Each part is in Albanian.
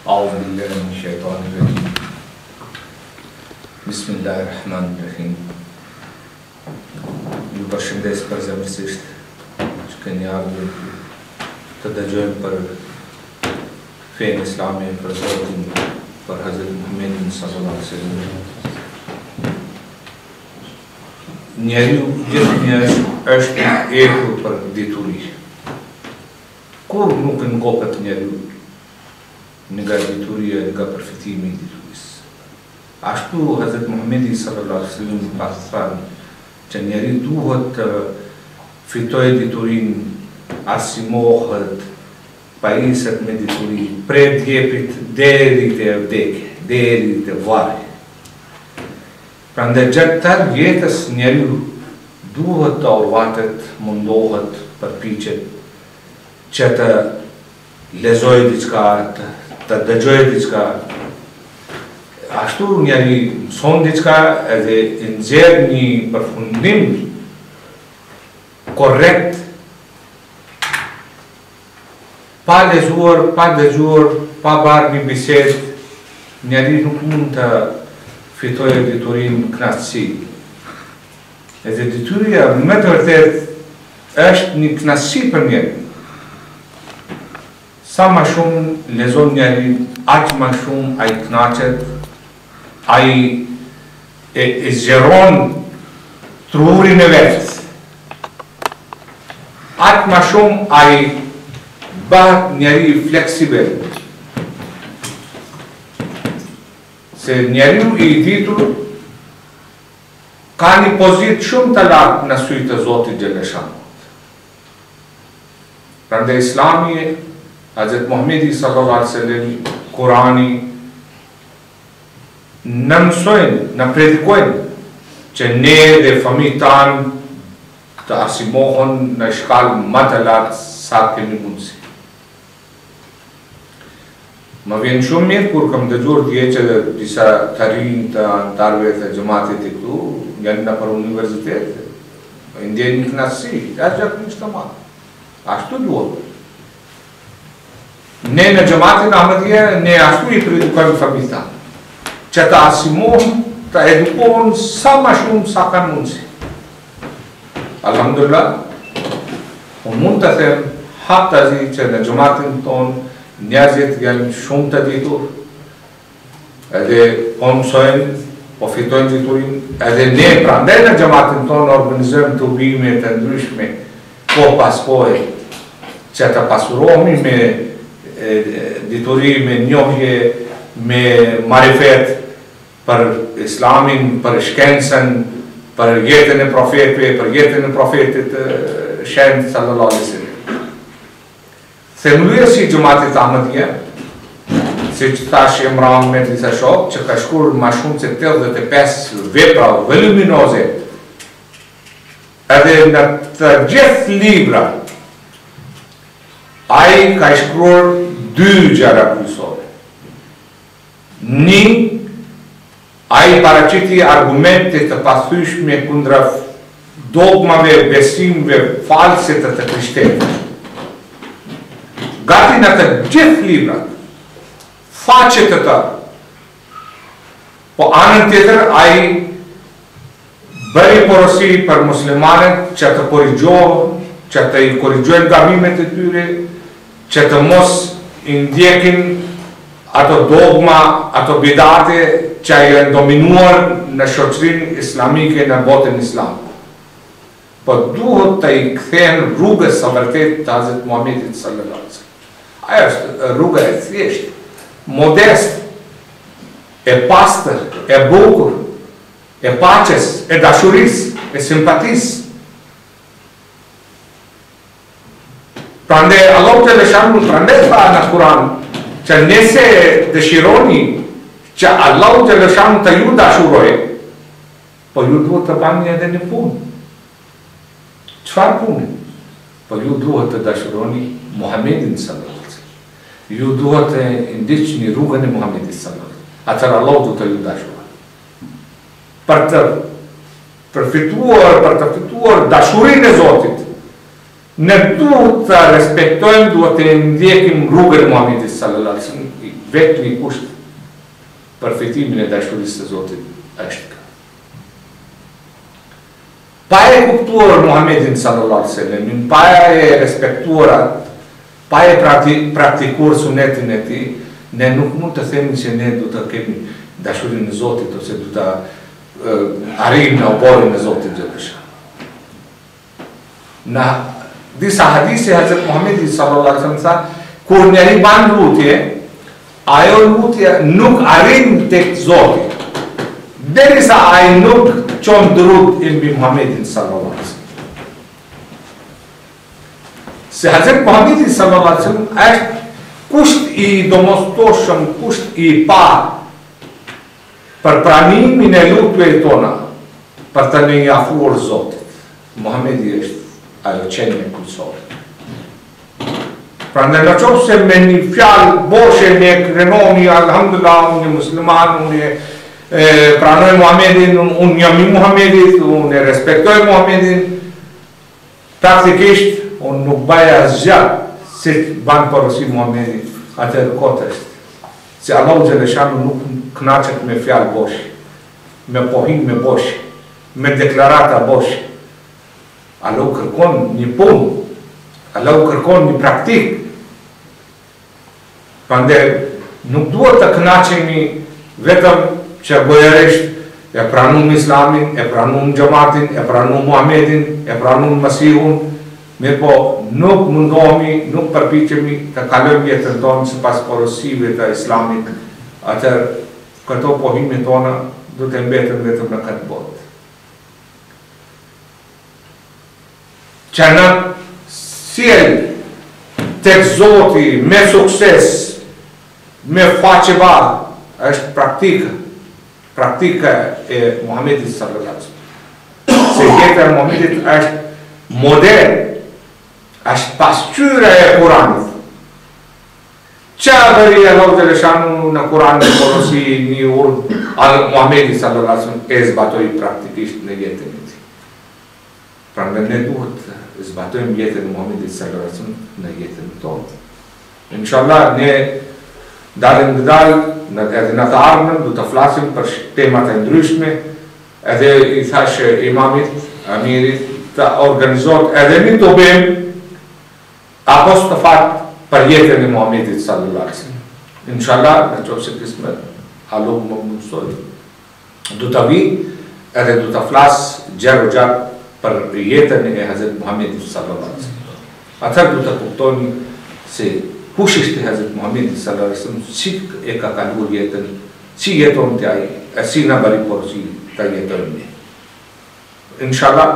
أعوذ بالله من الشيطان الرجيم بسم الله الرحمن الرحيم. Ju përshëndes përzemërsisht që keni ardhur të dëgjojmë për fenë islame, për Zotin, për Hazret Muhammedin sallallahu alaihi wasallam. Njeriu gjithnjë është i ekur për dituri. Kur nuk ngopet njeriu nga dituria, nga përfitimi i diturisë. Ashtu Hazret Muhammedi sallallahu alaihi wasallam ka thënë që njeriu duhet të fitojë diturinë, arsimohet, pajiset me dituri, prej djepit deri te vdekja, deri te varri. Prandaj gjatë tërë jetës njeriu duhet të urvatet, mundohet, përpiqet që të lexojë diçka, të dëgjojë diçka. Ashtu njeri mëson diçka edhe nxjerr një përfundim korrekt, pa lezuar, pa dëgjuar, pa bërë një bisedë, njeri nuk mund të fitojë diturinë kënaqësi. Edhe dituria me të vërtetë është një kënaqësi për njeri. Sa ma shumë lezon njeri, aq ma shumë ai kënaqet, ai e zgjeron trurin e vetë. Aq ma shumë ai bëhet njeri fleksibel. Se njeriu i ditur ka një pozitë shumë të lartë në sytë të Zotit Gjeleshanut. Prandaj Islami, Hazret Muhammedi sallallahu alaihi wasallam, Kurani në mësojnë, në predikojnë që ne dhe fëmijët tanë të arsimohen në shkallë më të lartë sa kemi mundësi. Më vjen shumë mirë kur kam dëgjuar dje që disa të rinj të antarëve të xhamatit të këtu janë në për universitet, ndjejnë një kënaqësi, gjatë një shtëmat. Ashtu duhet. Ne në xhamatin Ahmadiyya, ne ashtu i predikojmë fëmijët tanë, që të arsimohen, të edukohen sa më shumë sa kanë mundësi. Alhamdulillah, unë mund të them haptazi që në xhamatin tonë njerëzit janë shumë të ditur, edhe po mësojnë, po fitojnë diturinë, edhe ne prandaj në xhamatin tonë organizojmë të ubime të ndryshme, po pas kohë, që të pasurohemi me dituri, me njohje, me marifet për Islamin, për shkencën, për jetën e profetëve, për jetën e profetit shenjtë sallallahu alaihi wasallam. Themeluesi i xhamatit Ahmadiyya, siç thash Imran me disa shok, që ka shkruar më shumë se 85 vepra voluminoze, edhe në të gjithë libra, ai ka shkruar 2 gjëra kryesore. Një, ai paraqiti argumente të pathyeshme kundra dogmave, besimeve false të krishterëve. Gati në të gjithë librat, faqet të të. Po anën tjetër, ai bëri porosi për muslimanët që të korrigjohen, që të i korrigjojnë gabimet e tyre, që të mos i ndjekin ato dogma, ato bidate që janë dominuar në shoqërinë islamike në botën islam. Po duhet të i kthehen rrugës së vërtetë të Hazret Muhammedit sallallahu alaihi wasallam. Ajo është rruga e thjeshtë, modest, e pastër, e bukur, e paqes, e dashurisë, e simpatisë. Prandaj Allahu te lëshanu prandaj tha në Kur'an që nëse dëshironi që Allahu te lëshanu të ju dashurojë, po ju duhet të bani edhe një punë. Çfarë pune? Po ju duhet të dashuroni Muhammedin sallallahu alaihi wasallam. Ju duhet të ndiqni rrugën e Muhammedit sallallahu alaihi wasallam. Atëherë Allahu do të ju dashurojë. Për të fituar dashurinë e Zotit, Ne duhet të respektojmë, duhet të ndjekim rrugën e Muhamedit sallallahu alaihi wasallam, vetëm i kusht për fitimin e dashurisë së Zotit është kjo. Pa e kuptuar Muhamedit sallallahu alaihi wasallam, pa e respektuar atë, pa e praktikuar sunetin e tij, ne nuk mund të themi se ne do të kemi dashurinë e Zotit ose do të arrijmë në oborin e Zotit xhalesha. Në disa hadise Hazrat Muhamedi sallallahu alaihi wasallam tha, kur njeri ban lutje, ajo lutje nuk arrin tek Zoti, derisa ai nuk çon durud i mbi Muhamedin sallallahu alaihi wasallam. Se Hazrat Muhamedi sallallahu alaihi wasallam është kusht i domosdoshëm, kusht i parë për pranimin e lutjeve tona, për të ne afruar Zotit. Muhamedi është ajo qenje kryesore. Prandaj në qoftë se me një fjalë boshe ne krenoni, alhamdulillah, unë musliman, unë pranoj Muhamedin, unë jam i Muhamedit, unë respektoj Muhamedin, praktikisht unë nuk baja asgjë si ban porosi Muhamedi, atëherë kot është. Se Allahu xhaleshanu nuk kënaqet me fjalë boshe, me pohim me boshe, me deklarata boshe. Allahu kërkon një punë, Allahu kërkon një praktik. Prandaj nuk duhet të kënaqemi vetëm që gojeresht e pranum Islamin, e pranum xhamatin, e pranum Muhamedin, e pranum Masihun, mirë po nuk mundohemi, nuk përpiqemi të kalojmë jetën tonë sipas porosive të Islamit, atëherë këto pohime tona do të mbeten vetëm në këtë botë. Që në sjell tek Zoti me sukses, me faqe bardhë, është praktika e Muhamedit sallallahu alaihi wasallam. Se jeta e Muhamedit është model, është pasqyra e Kuranit. Çfarë Allahu xhaleshanu në Kur'an e porosi një urdhë al Muhamedit sallallahu alaihi wasallam e zbatoi praktikisht në jetën e tij. Prandaj ne duhet zbatojmë jetën e Muhamedit sallallahu alaihi wasallam në jetën tonë. Inshallah ne dalëm edhe në të ardhmen do të flasim për temat e ndryshme, edhe i thash imamit, amirit, të organizohet edhe një të bëjmë apostafat për jetën e Muhamedit sallallahu alaihi wasallam. Inshallah, në qoftë se kismet, Allahu më mundsoj, do të vi edhe do të flas gjatë për jetën e Hazrat Muhamedit sallallahu alaihi wasallam. Atëherë do të kuptoni se kush ishte Hazrat Muhamedi sallallahu alaihi wasallam, si e ka kaluar jetën, si jeton të ai, e si na bari porosi të jetojmë ne. Inshallah,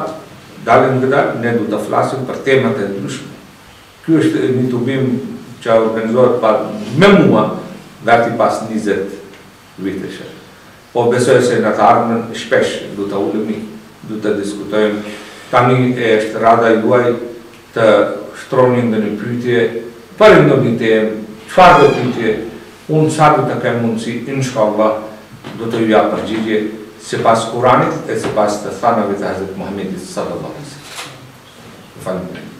dalën ne do të flasim për temat e ndryshme. Ky është një tubim që organizohet me mua gati pas 20 vitesh. Po besoj se në të ardhmen shpesh do të ulemi, do të diskutojmë. Tani është rada juaj të shtroni ndonjë pyetje për ndonjë temë, çfarë do pyetje, unë sa do të kem mundësi, inshallah, do të ju jap përgjigje sipas Kuranit e sipas të thanave të Hazrat Muhamedit sallallahu alaihi wasallam. Faleminderit.